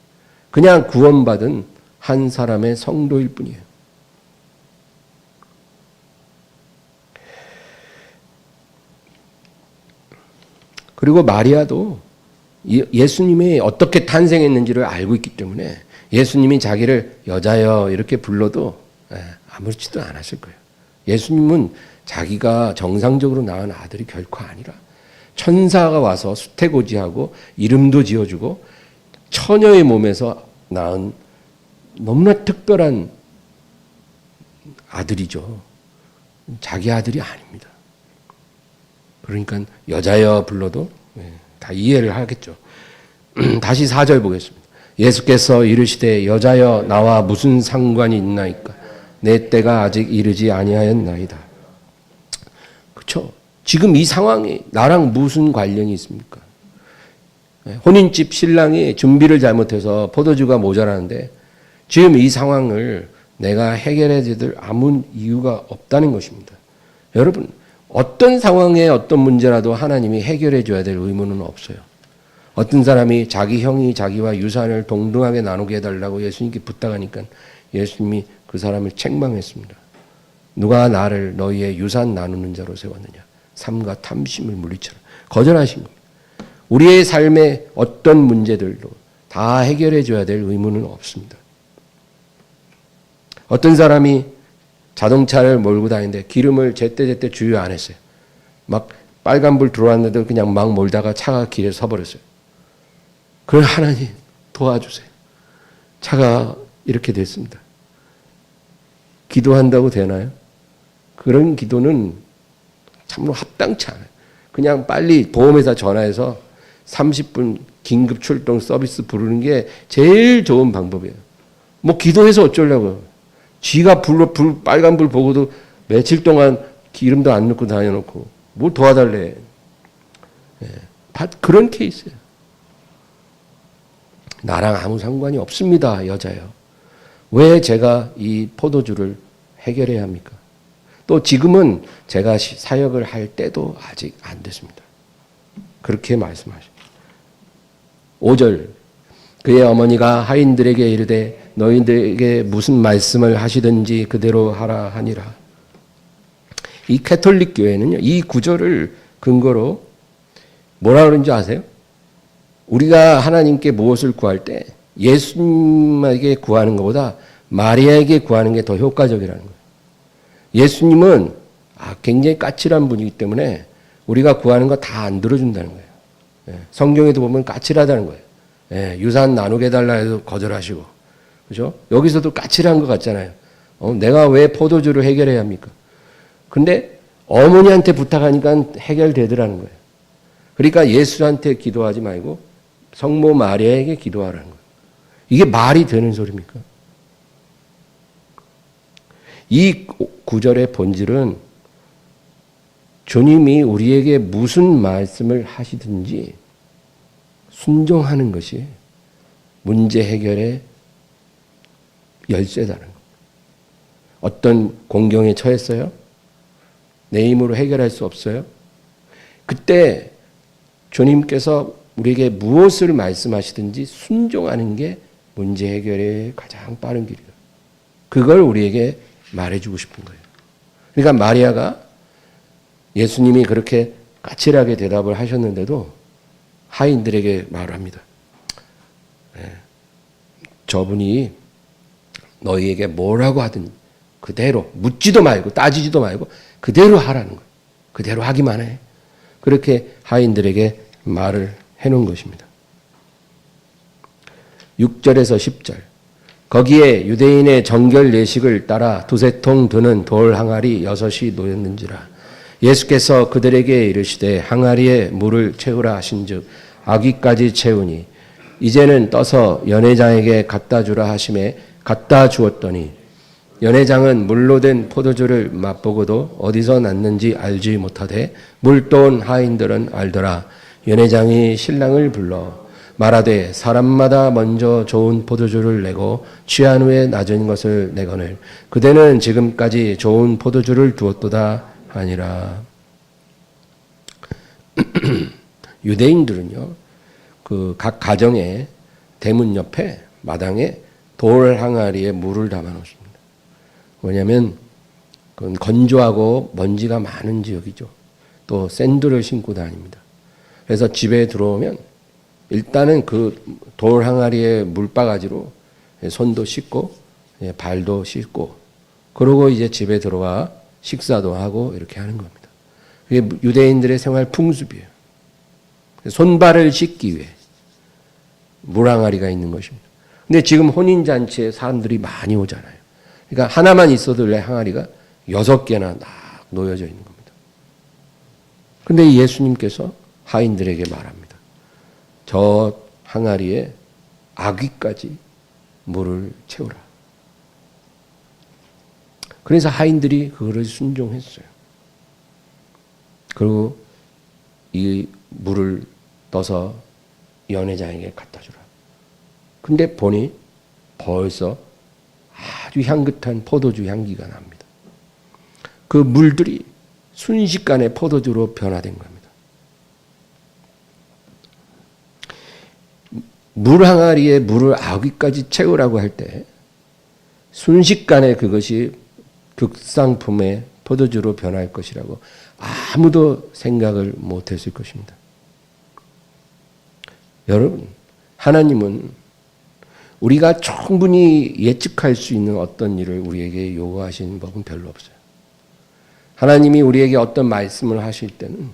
그냥 구원받은 한 사람의 성도일 뿐이에요. 그리고 마리아도 예수님이 어떻게 탄생했는지를 알고 있기 때문에 예수님이 자기를 여자여 이렇게 불러도 아무렇지도 않았을 거예요. 예수님은 자기가 정상적으로 낳은 아들이 결코 아니라 천사가 와서 수태고지하고 이름도 지어주고 처녀의 몸에서 낳은 너무나 특별한 아들이죠. 자기 아들이 아닙니다. 그러니까 여자여 불러도 다 이해를 하겠죠. 다시 4절 보겠습니다. 예수께서 이르시되 여자여 나와 무슨 상관이 있나이까 내 때가 아직 이르지 아니하였나이다. 그렇죠? 지금 이 상황이 나랑 무슨 관련이 있습니까? 혼인집 신랑이 준비를 잘못해서 포도주가 모자라는데 지금 이 상황을 내가 해결해 줄 아무 이유가 없다는 것입니다. 여러분, 어떤 상황에 어떤 문제라도 하나님이 해결해 줘야 될 의무는 없어요. 어떤 사람이 자기 형이 자기와 유산을 동등하게 나누게 해달라고 예수님께 부탁하니까 예수님이 그 사람을 책망했습니다. 누가 나를 너희의 유산 나누는 자로 세웠느냐. 삼가 탐심을 물리쳐라. 거절하신 겁니다. 우리의 삶의 어떤 문제들도 다 해결해 줘야 될 의무는 없습니다. 어떤 사람이 자동차를 몰고 다니는데 기름을 제때제때 주유 안 했어요. 막 빨간불 들어왔는데도 그냥 막 몰다가 차가 길에 서버렸어요. 그걸 하나님 도와주세요. 차가 이렇게 됐습니다. 기도한다고 되나요? 그런 기도는 참으로 합당치 않아요. 그냥 빨리 보험회사 전화해서 30분 긴급 출동 서비스 부르는 게 제일 좋은 방법이에요. 뭐 기도해서 어쩌려고요. 지가 빨간불 보고도 며칠 동안 기름도 안 넣고 다녀놓고 뭘 도와달래. 그런 케이스예요. 나랑 아무 상관이 없습니다, 여자요. 왜 제가 이 포도주를 해결해야 합니까? 또 지금은 제가 사역을 할 때도 아직 안 됐습니다. 그렇게 말씀하십니다. 5절 그의 어머니가 하인들에게 이르되 너희들에게 무슨 말씀을 하시든지 그대로 하라 하니라. 이 캐톨릭 교회는요, 이 구절을 근거로 뭐라 그러는지 아세요? 우리가 하나님께 무엇을 구할 때 예수님에게 구하는 것보다 마리아에게 구하는 게 더 효과적이라는 거예요. 예수님은 굉장히 까칠한 분이기 때문에 우리가 구하는 거 다 안 들어준다는 거예요. 성경에도 보면 까칠하다는 거예요. 유산 나누게 해달라 해도 거절하시고, 그죠? 여기서도 까칠한 것 같잖아요. 내가 왜 포도주를 해결해야 합니까? 근데 어머니한테 부탁하니까 해결되더라는 거예요. 그러니까 예수한테 기도하지 말고 성모 마리아에게 기도하라는 거예요. 이게 말이 되는 소리입니까? 이 구절의 본질은 주님이 우리에게 무슨 말씀을 하시든지 순종하는 것이 문제 해결의 열쇠다는 것. 어떤 공경에 처했어요? 내 힘으로 해결할 수 없어요? 그때 주님께서 우리에게 무엇을 말씀하시든지 순종하는 게 문제 해결의 가장 빠른 길이에요. 그걸 우리에게 말해주고 싶은 거예요. 그러니까 마리아가 예수님이 그렇게 까칠하게 대답을 하셨는데도 하인들에게 말합니다. 저분이 너희에게 뭐라고 하든 그대로 묻지도 말고 따지지도 말고 그대로 하라는 거예요. 그대로 하기만 해. 그렇게 하인들에게 말을 해놓은 것입니다. 6절에서 10절 거기에 유대인의 정결 예식을 따라 두세 통 드는 돌 항아리 6이 놓였는지라. 예수께서 그들에게 이르시되 항아리에 물을 채우라 하신즉 아기까지 채우니 이제는 떠서 연회장에게 갖다 주라 하심에 갖다 주었더니 연회장은 물로 된 포도주를 맛보고도 어디서 났는지 알지 못하되 물떠온 하인들은 알더라. 연회장이 신랑을 불러 말하되 사람마다 먼저 좋은 포도주를 내고 취한 후에 낮은 것을 내거늘 그대는 지금까지 좋은 포도주를 두었도다 하니라. 유대인들은요, 그 각 가정의 대문 옆에 마당에 돌 항아리에 물을 담아 놓습니다. 왜냐하면 그건 건조하고 먼지가 많은 지역이죠. 또 샌들을 신고 다닙니다. 그래서 집에 들어오면 일단은 그 돌 항아리에 물바가지로 손도 씻고 발도 씻고 그러고 이제 집에 들어와 식사도 하고 이렇게 하는 겁니다. 그게 유대인들의 생활 풍습이에요. 손발을 씻기 위해 물항아리가 있는 것입니다. 근데 지금 혼인잔치에 사람들이 많이 오잖아요. 그러니까 하나만 있어도 왜 항아리가 6개나 딱 놓여져 있는 겁니다. 근데 예수님께서 하인들에게 말합니다. 저 항아리에 아귀까지 물을 채우라. 그래서 하인들이 그거를 순종했어요. 그리고 이 물을 떠서 연회장에게 갖다 주라. 근데 보니 벌써 아주 향긋한 포도주 향기가 납니다. 그 물들이 순식간에 포도주로 변화된 겁니다. 물 항아리에 물을 아귀까지 채우라고 할 때 순식간에 그것이 극상품의 포도주로 변할 것이라고 아무도 생각을 못했을 것입니다. 여러분, 하나님은 우리가 충분히 예측할 수 있는 어떤 일을 우리에게 요구하시는 법은 별로 없어요. 하나님이 우리에게 어떤 말씀을 하실 때는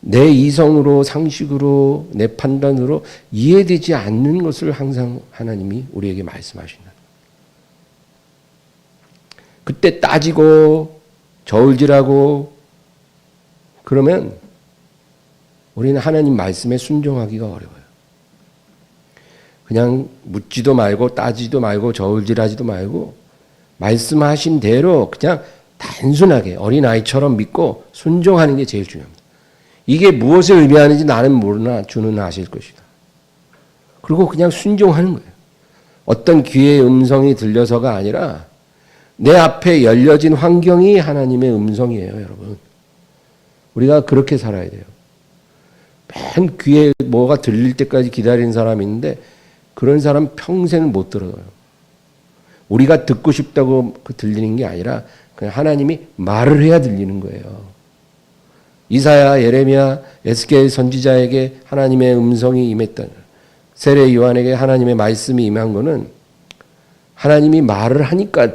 내 이성으로 상식으로 내 판단으로 이해되지 않는 것을 항상 하나님이 우리에게 말씀하신다. 그때 따지고 저울질하고 그러면 우리는 하나님 말씀에 순종하기가 어려워요. 그냥 묻지도 말고 따지도 말고 저울질하지도 말고 말씀하신 대로 그냥 단순하게 어린아이처럼 믿고 순종하는 게 제일 중요합니다. 이게 무엇을 의미하는지 나는 모르나 주는 아실 것이다. 그리고 그냥 순종하는 거예요. 어떤 귀의 음성이 들려서가 아니라 내 앞에 열려진 환경이 하나님의 음성이에요, 여러분. 우리가 그렇게 살아야 돼요. 맨 귀에 뭐가 들릴 때까지 기다리는 사람이 있는데 그런 사람 평생 못 들어요. 우리가 듣고 싶다고 들리는 게 아니라 그냥 하나님이 말을 해야 들리는 거예요. 이사야, 예레미야, 에스겔 선지자에게 하나님의 음성이 임했던 세례 요한에게 하나님의 말씀이 임한 거는 하나님이 말을 하니까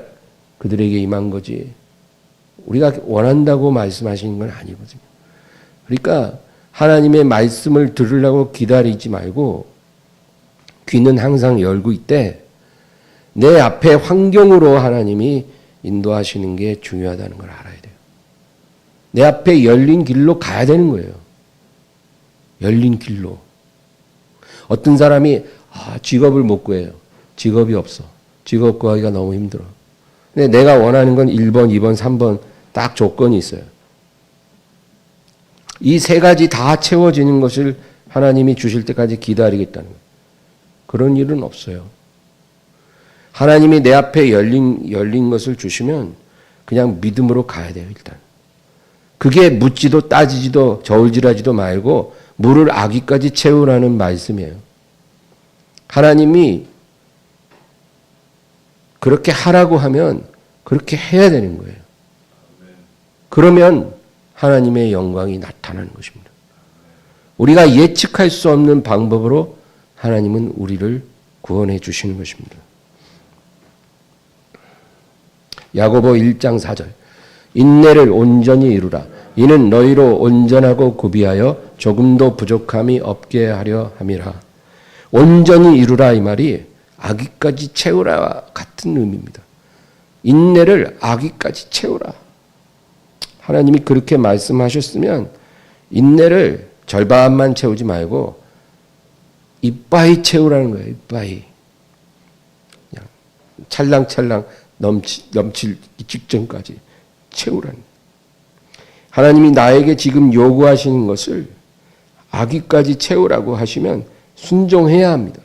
그들에게 임한 거지 우리가 원한다고 말씀하시는 건 아니거든요. 그러니까 하나님의 말씀을 들으려고 기다리지 말고 귀는 항상 열고 있되 내 앞에 환경으로 하나님이 인도하시는 게 중요하다는 걸 알아야 돼요. 내 앞에 열린 길로 가야 되는 거예요. 열린 길로. 어떤 사람이 직업을 못 구해요. 직업이 없어. 직업 구하기가 너무 힘들어. 근데 내가 원하는 건 1번, 2번, 3번 딱 조건이 있어요. 이 세 가지 다 채워지는 것을 하나님이 주실 때까지 기다리겠다는 거예요. 그런 일은 없어요. 하나님이 내 앞에 열린 것을 주시면 그냥 믿음으로 가야 돼요, 일단. 그게 묻지도 따지지도 저울질하지도 말고 물을 아귀까지 채우라는 말씀이에요. 하나님이 그렇게 하라고 하면 그렇게 해야 되는 거예요. 그러면 하나님의 영광이 나타나는 것입니다. 우리가 예측할 수 없는 방법으로 하나님은 우리를 구원해 주시는 것입니다. 야고보 1장 4절 인내를 온전히 이루라. 이는 너희로 온전하고 구비하여 조금도 부족함이 없게 하려 함이라. 온전히 이루라 이 말이 아기까지 채우라 같은 의미입니다. 인내를 아기까지 채우라. 하나님이 그렇게 말씀하셨으면 인내를 절반만 채우지 말고 이빠이 채우라는 거예요. 이빠이. 그냥 찰랑찰랑 넘칠 직전까지 채우라는 거예요. 하나님이 나에게 지금 요구하시는 것을 아기까지 채우라고 하시면 순종해야 합니다.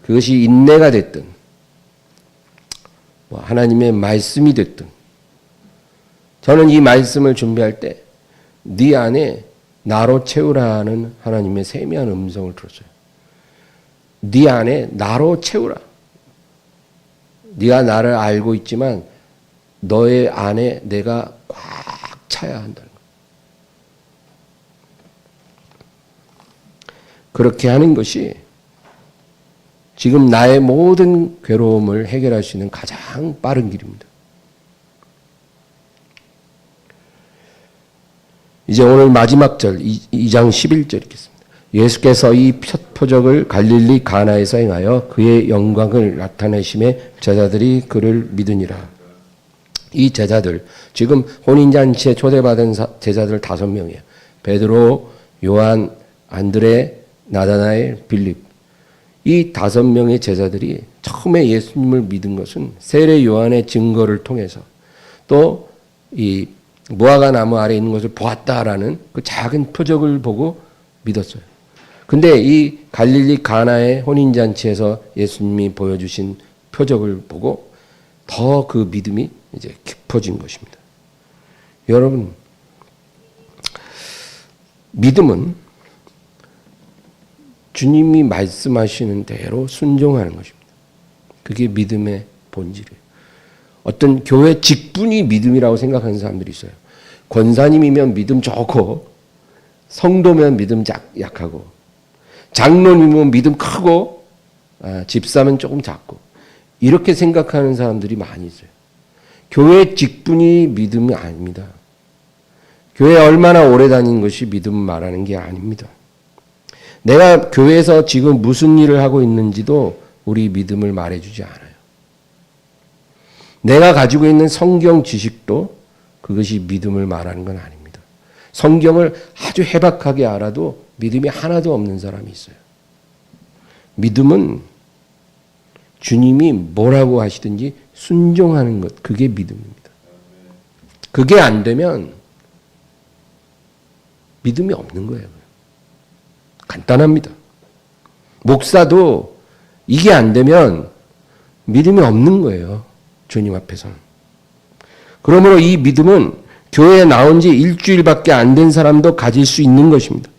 그것이 인내가 됐든 하나님의 말씀이 됐든 저는 이 말씀을 준비할 때 네 안에 나로 채우라는 하나님의 세미한 음성을 들었어요. 네 안에 나로 채우라. 네가 나를 알고 있지만 너의 안에 내가 꽉 차야 한다는 거예요. 그렇게 하는 것이 지금 나의 모든 괴로움을 해결할 수 있는 가장 빠른 길입니다. 이제 오늘 마지막 절 2장 11절 읽겠습니다. 예수께서 이 표적을 갈릴리 가나에서 행하여 그의 영광을 나타내심에 제자들이 그를 믿으니라. 이 제자들, 지금 혼인잔치에 초대받은 제자들 5명이에요. 베드로, 요한, 안드레, 나다나엘, 빌립. 이 5명의 제자들이 처음에 예수님을 믿은 것은 세례 요한의 증거를 통해서 또 이 무화과 나무 아래 있는 것을 보았다라는 그 작은 표적을 보고 믿었어요. 근데 이 갈릴리 가나의 혼인잔치에서 예수님이 보여주신 표적을 보고 더 그 믿음이 이제 깊어진 것입니다. 여러분, 믿음은 주님이 말씀하시는 대로 순종하는 것입니다. 그게 믿음의 본질이에요. 어떤 교회 직분이 믿음이라고 생각하는 사람들이 있어요. 권사님이면 믿음 좋고 성도면 믿음 약하고 장로님은 믿음 크고 집사면 조금 작고 이렇게 생각하는 사람들이 많이 있어요. 교회 직분이 믿음이 아닙니다. 교회에 얼마나 오래 다닌 것이 믿음 말하는 게 아닙니다. 내가 교회에서 지금 무슨 일을 하고 있는지도 우리 믿음을 말해주지 않아요. 내가 가지고 있는 성경 지식도 그것이 믿음을 말하는 건 아닙니다. 성경을 아주 해박하게 알아도 믿음이 하나도 없는 사람이 있어요. 믿음은 주님이 뭐라고 하시든지 순종하는 것, 그게 믿음입니다. 그게 안 되면 믿음이 없는 거예요. 간단합니다. 목사도 이게 안 되면 믿음이 없는 거예요. 주님 앞에서는. 그러므로 이 믿음은 교회에 나온 지 일주일밖에 안 된 사람도 가질 수 있는 것입니다.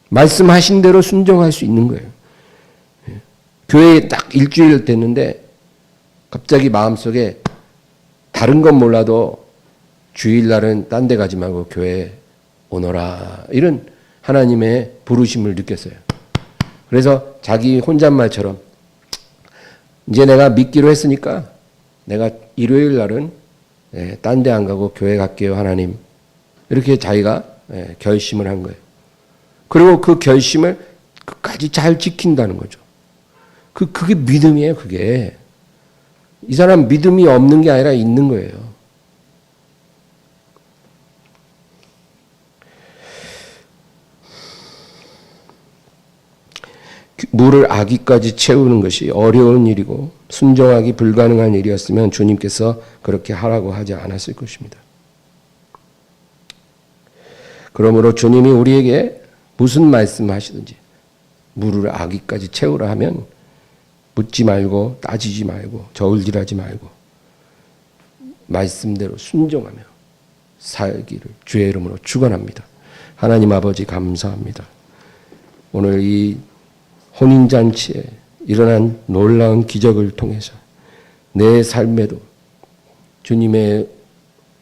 말씀하신 대로 순종할 수 있는 거예요. 교회에 딱 일주일 됐는데 갑자기 마음속에 다른 건 몰라도 주일날은 딴 데 가지 말고 교회에 오너라. 이런 하나님의 부르심을 느꼈어요. 그래서 자기 혼잣말처럼 이제 내가 믿기로 했으니까 내가 일요일 날은 딴 데 안 가고 교회 갈게요, 하나님. 이렇게 자기가 결심을 한 거예요. 그리고 그 결심을 끝까지 잘 지킨다는 거죠. 그게 믿음이에요, 그게. 이 사람 믿음이 없는 게 아니라 있는 거예요. 물을 아기까지 채우는 것이 어려운 일이고 순종하기 불가능한 일이었으면 주님께서 그렇게 하라고 하지 않았을 것입니다. 그러므로 주님이 우리에게 무슨 말씀하시든지 물을 아기까지 채우라 하면 묻지 말고 따지지 말고 저울질하지 말고 말씀대로 순종하며 살기를 주의 이름으로 축원합니다. 하나님 아버지 감사합니다. 오늘 이 혼인잔치에 일어난 놀라운 기적을 통해서 내 삶에도 주님의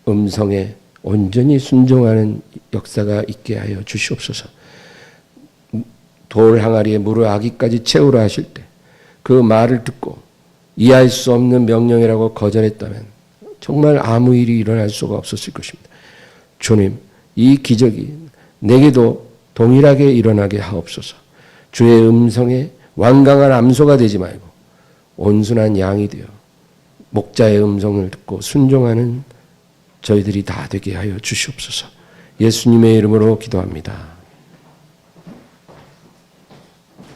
음성에 온전히 순종하는 역사가 있게 하여 주시옵소서. 돌 항아리에 물을 아기까지 채우라 하실 때 그 말을 듣고 이해할 수 없는 명령이라고 거절했다면 정말 아무 일이 일어날 수가 없었을 것입니다. 주님, 이 기적이 내게도 동일하게 일어나게 하옵소서. 주의 음성에 완강한 암소가 되지 말고 온순한 양이 되어 목자의 음성을 듣고 순종하는 저희들이 다 되게 하여 주시옵소서. 예수님의 이름으로 기도합니다.